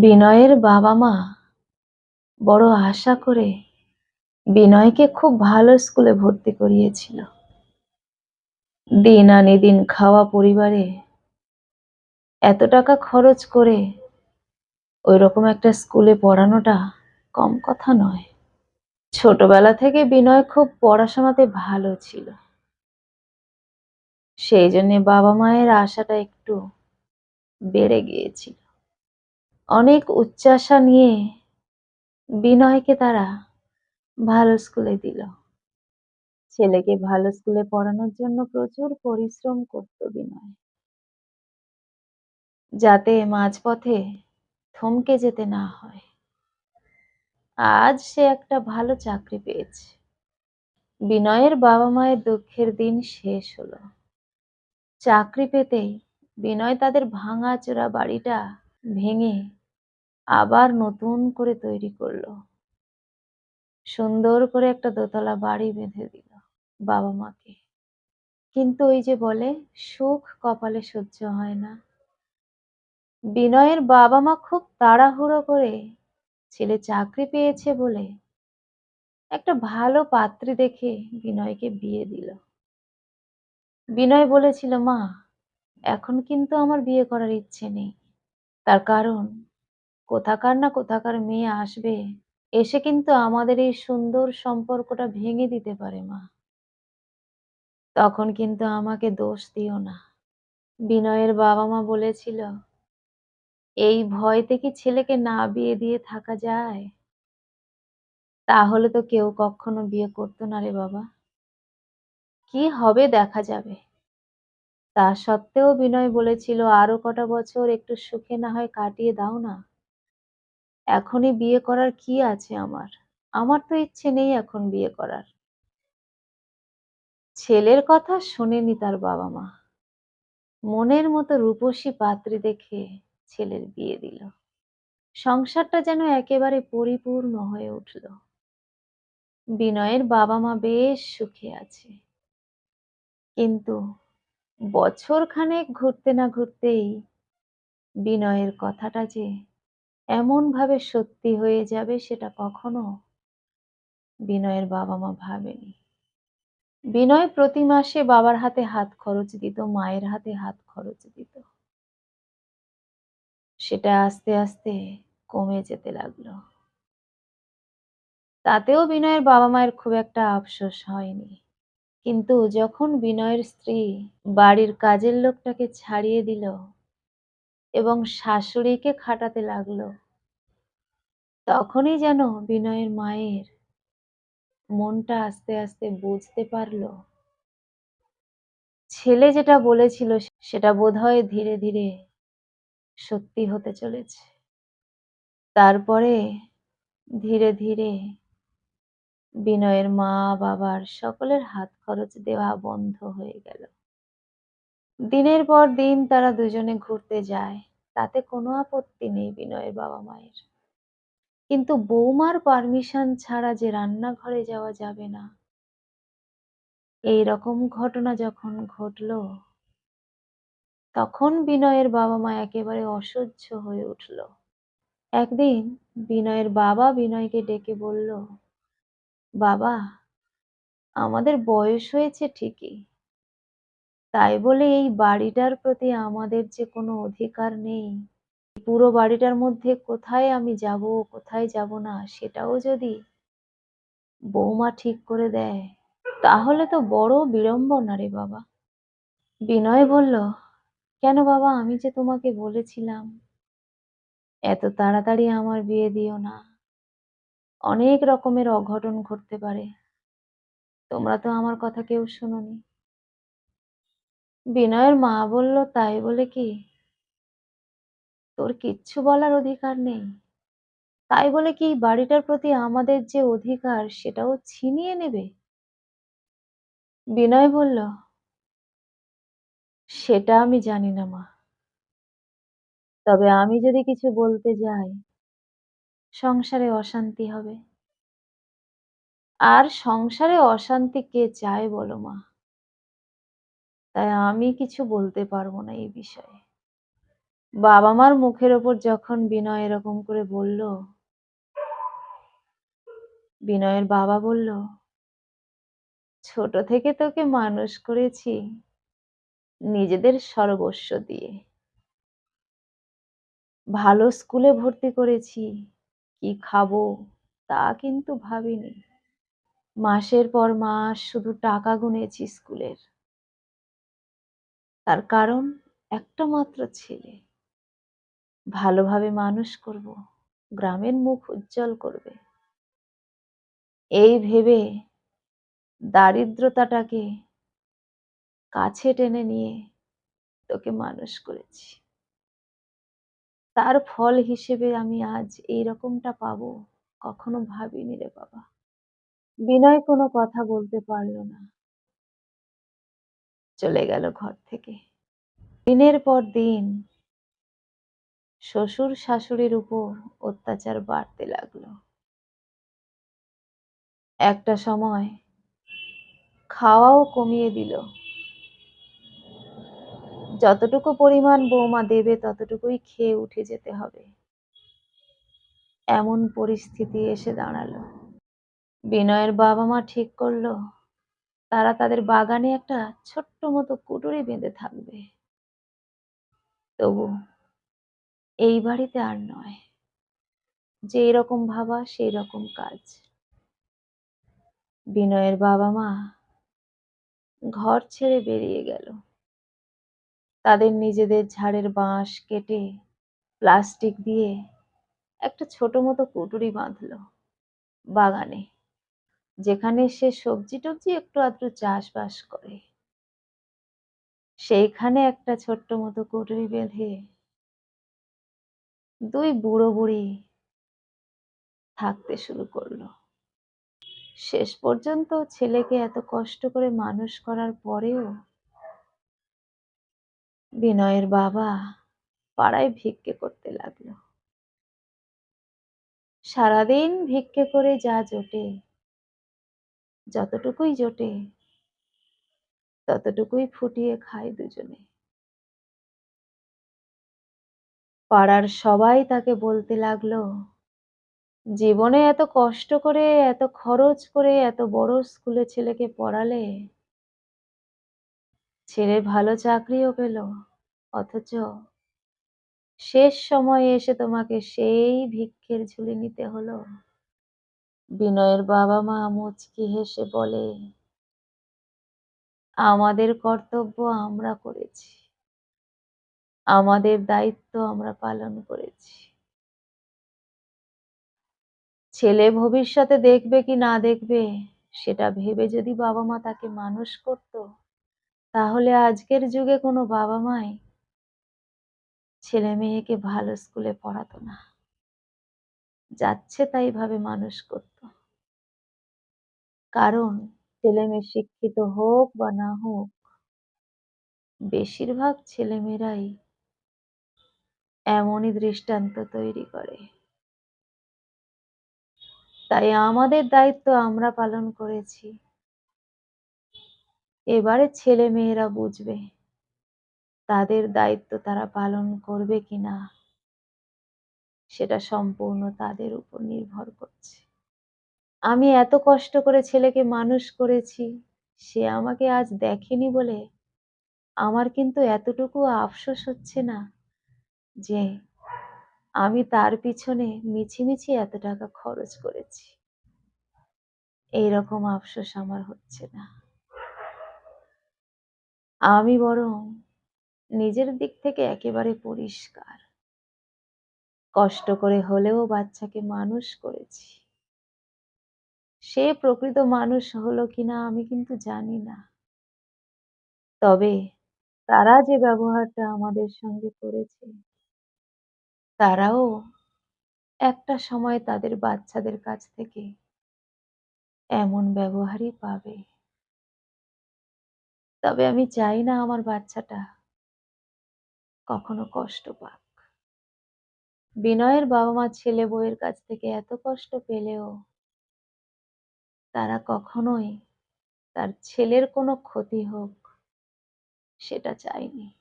বিনয়ের বাবা-মা বড় আশা করে বিনয়কে খুব ভালো স্কুলে ভর্তি করিয়েছিল। দিন আনি দিন খাওয়া পরিবারে এত টাকা খরচ করে ঐরকম একটা স্কুলে পড়ানোটা কম কথা নয়। ছোটবেলা থেকে বিনয় খুব পড়াশোনাতে ভালো ছিল। সেই জন্যে বাবা-মায়ের আশাটা একটু বেড়ে গিয়েছিল। অনেক উচ্চাশা নিয়ে বিনয়কে তারা ভালো স্কুলে দিল। ছেলেকে ভালো স্কুলে পড়ানোর জন্য প্রচুর পরিশ্রম করত বিনয়। যাতে মাঝপথে থমকে যেতে না হয়। আজ সে একটা ভালো চাকরি পেয়েছে। বিনয়ের বাবা-মায়ের দুঃখের দিন শেষ হলো। চাকরি পেতেই বিনয় তাদের ভাঙাচোরা বাড়িটা ভেঙে আবার নতুন করে তৈরি করলো। সুন্দর করে একটা দোতলা বাড়ি বেঁধে দিল বাবা-মাকে। কিন্তু ওই যে বলে, সুখ কপালে সহ্য হয় না। বিনয়ের বাবা-মা খুব তাড়াহুড়ো করে ছেলে চাকরি পেয়েছে বলে একটা ভালো পাত্রী দেখে বিনয়কে বিয়ে দিল। বিনয় বলেছিল, মা, এখন কিন্তু আমার বিয়ে করার ইচ্ছে নেই। তার কারণ, কোথাকার না কোথাকার মেয়ে আসবে, এসে কিন্তু আমাদের এই সুন্দর সম্পর্কটা ভেঙে দিতে পারে মা। তখন কিন্তু আমাকে দোষ দিও না। বিনয়ের বাবা-মা বলেছিল, এই ভয়তে কি ছেলেকে না বিয়ে দিয়ে থাকা যায়? তাহলে তো কেউ কখনো বিয়ে করতো না রে বাবা। কি হবে দেখা যাবে। তা সত্ত্বেও বিনয় বলেছিল, আরো কটা বছর একটু সুখে না হয় কাটিয়ে দাও না। এখনই বিয়ে করার কি আছে আমার? আমার তো ইচ্ছে নেই এখন বিয়ে করার। ছেলের কথা শোনেনি তার বাবা-মা। মনের মতো রূপসী পাত্রী দেখে ছেলের বিয়ে দিল। সংসারটা যেন একেবারে পরিপূর্ণ হয়ে উঠল। বিনয়ের বাবা-মা বেশ সুখে আছে। কিন্তু বছর খানেক ঘুরতে না ঘুরতেই বিনয়ের কথাটা যে এমন ভাবে সত্যি হয়ে যাবে সেটা কখনো বিনয়ের বাবা-মা ভাবেনি। বিনয় প্রতি মাসে বাবার হাতে হাত খরচ দিত, মায়ের হাতে হাত খরচ দিত। সেটা আস্তে আস্তে কমে যেতে লাগলো। তাতেও বিনয়ের বাবা-মায়ের খুব একটা আফসোস হয়নি। কিন্তু যখন বিনয়ের স্ত্রী বাড়ির কাজের লোকটাকে ছাড়িয়ে দিল এবং শাশুড়িকে খাটাতে লাগলো, তখনই যেন বিনয়ের মায়ের মনটা আস্তে আস্তে বুঝতে পারলো, ছেলে যেটা বলেছিল সেটা বোধহয় ধীরে ধীরে সত্যি হতে চলেছে। তারপরে ধীরে ধীরে বিনয়ের মা বাবার সকলের হাত খরচ দেওয়া বন্ধ হয়ে গেল। দিনের পর দিন তারা দুজনে ঘুরতে যায়, তাতে কোনো আপত্তি নেই বিনয়ের বাবা মায়ের। কিন্তু বৌমার পারমিশন ছাড়া যে রান্নাঘরে যাওয়া যাবে না, এই রকম ঘটনা যখন ঘটলো, তখন বিনয়ের বাবা মা একেবারে অসহ্য হয়ে উঠল। একদিন বিনয়ের বাবা বিনয়কে ডেকে বলল, বাবা, আমাদের বয়স হয়েছে ঠিকই, তাই বলে এই বাড়িটার প্রতি আমাদের যে কোনো অধিকার নেই। পুরো বাড়িটার মধ্যে কোথায় আমি যাব, কোথায় যাব না, সেটাও যদি বৌমা ঠিক করে দেয়, তাহলে তো বড় বিড়ম্বনা রে বাবা। বিনয় বলল, কেন বাবা, আমি যে তোমাকে বলেছিলাম এত তাড়াতাড়ি আমার বিয়ে দিও না, অনেক রকমের অঘটন ঘটতে পারে। তোমরা তো আমার কথা কেউ শোনোনি। বিনয়ের মা বলল, তাই বলে কি তোর কিচ্ছু বলার অধিকার নেই? তাই বলে কি বাড়িটার প্রতি আমাদের যে অধিকার সেটাও ছিনিয়ে নেবে? বিনয় বলল, সেটা আমি জানি না মা, তবে আমি যদি কিছু বলতে যাই সংসারে অশান্তি হবে। আর সংসারে অশান্তি কে চায় বলো মা? তাই আমি কিছু বলতে পারবো না এই বিষয়ে। বাবা-মার মুখের ওপর যখন বিনয় এরকম করে বলল, বিনয়ের বাবা বলল, "ছোট থেকে তোকে মানুষ করেছি নিজেদের সর্বস্ব দিয়ে। ভালো স্কুলে ভর্তি করেছি। কি খাবো তা কিন্তু ভাবিনি। মাসের পর মাস শুধু টাকা গুনেছি স্কুলের। তার কারণ একটা মাত্র ছেলে। ভালোভাবে মানুষ করব, গ্রামের মুখ উজ্জ্বল করবে। এই ভেবে দারিদ্রতাটাকে কাছে টেনে নিয়ে তোকে মানুষ করেছি। তার ফল হিসেবে আমি আজ এইরকমটা পাবো কখনো ভাবিনি রে বাবা।" বিনয় কোনো কথা বলতে পারল না। চলে গেল ঘর থেকে। দিনের পর দিন শ্বশুর-শাশুড়ির উপর অত্যাচার বাড়তে লাগলো। একটা সময় খাওয়াও কমিয়ে দিল। যতটুকু পরিমাণ বৌমা দেবে ততটুকুই খেয়ে উঠে যেতে হবে। এমন পরিস্থিতি এসে দাঁড়ালো। বিনয়ের বাবা-মা ঠিক করল তারা তাদের বাগানে একটা ছোট্ট মতো কুঠুরি বেঁধে থাকবে। তবু এই বাড়িতে আর নয়। যেই রকম ভাবা সেই রকম কাজ। বিনয়ের বাবা-মা ঘর ছেড়ে বেরিয়ে গেল। তাদের নিজেদের ঝাড়ের বাঁশ কেটে প্লাস্টিক দিয়ে একটা ছোট মতো কুঠুরি বাঁধলো বাগানে, যেখানে সে সবজি-টবজি একটু আধটু চাষবাস করে। সেইখানে একটা ছোট্ট মতো কুঠুরি বেঁধে দুই বুড়ো বুড়ি থাকতে শুরু করলো। শেষ পর্যন্ত ছেলেকে এত কষ্ট করে মানুষ করার পরেও বিনয়ের বাবা পাড়ায় ভিক্ষে করতে লাগলো। সারাদিন ভিক্ষে করে যা জোটে, যতটুকুই জোটে ততটুকুই ফুটিয়ে খায় দুজনে। পাড়ার সবাই তাকে বলতে লাগলো, জীবনে এত কষ্ট করে, এত খরচ করে এত বড় স্কুলে ছেলেকে পড়ালে, ছেলে ভালো চাকরিও পেল, অথচ শেষ সময়ে এসে তোমাকে সেই ভিক্ষের ঝুলি নিতে হলো। বিনয়ের বাবা-মা মুচকি হেসে বলে, আমাদের কর্তব্য আমরা করেছি। আমাদের দায়িত্ব আমরা পালন করেছি। ছেলে ভবিষ্যতে দেখবে কি না দেখবে সেটা ভেবে যদি বাবা-মা তাকে মানুষ করত, তাহলে আজকের যুগে কোনো বাবা-মাই ছেলে-মেয়েকে ভালো স্কুলে পড়াতো না। যাচ্ছে তাই ভাবে মানুষ করত। কারণ ছেলে-মেয়ে শিক্ষিত হোক বা না হোক, বেশিরভাগ ছেলেমেয়েরাই এমনই দৃষ্টান্ত তৈরি করে। তাই আমাদের দায়িত্ব আমরা পালন করেছি। এবারে ছেলেমেয়েরা বুঝবে তাদের দায়িত্ব তারা পালন করবে কিনা সেটা সম্পূর্ণ তাদের উপর নির্ভর করছে। আমি এত কষ্ট করে ছেলেকে মানুষ করেছি, সে আমাকে আজ দেখেনি বলে আমার কিন্তু এতটুকু আফসোস হচ্ছে না যে আমি তার পিছনে মিছিমিছি এত টাকা খরচ করেছি। এইরকম আফসোস আমার হচ্ছে না। আমি বরং নিজের দিক থেকে একেবারে পরিষ্কার। কষ্ট করে হলেও বাচ্চাকে মানুষ করেছি। সে প্রকৃত মানুষ হলো কিনা আমি কিন্তু জানি না। তবে তারা যে ব্যবহারটা আমাদের সঙ্গে করেছে, তারাও একটা সময় তাদের বাচ্চাদের কাছ থেকে এমন ব্যবহারই পাবে। তবে আমি চাই না আমার বাচ্চাটা কখনো কষ্ট পাক। বিনয়ের বাবা-মা ছেলে বউয়ের কাছ থেকে এত কষ্ট পেলেও তারা কখনোই তার ছেলের কোনো ক্ষতি হোক সেটা চায়নি।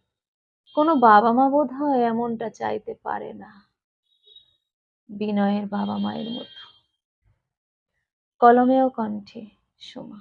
কোনো বাবা-মা বোধহয় এমনটা চাইতে পারে না। বিনয়ের বাবা-মায়ের মতো। কলমে ও কণ্ঠে সোমা।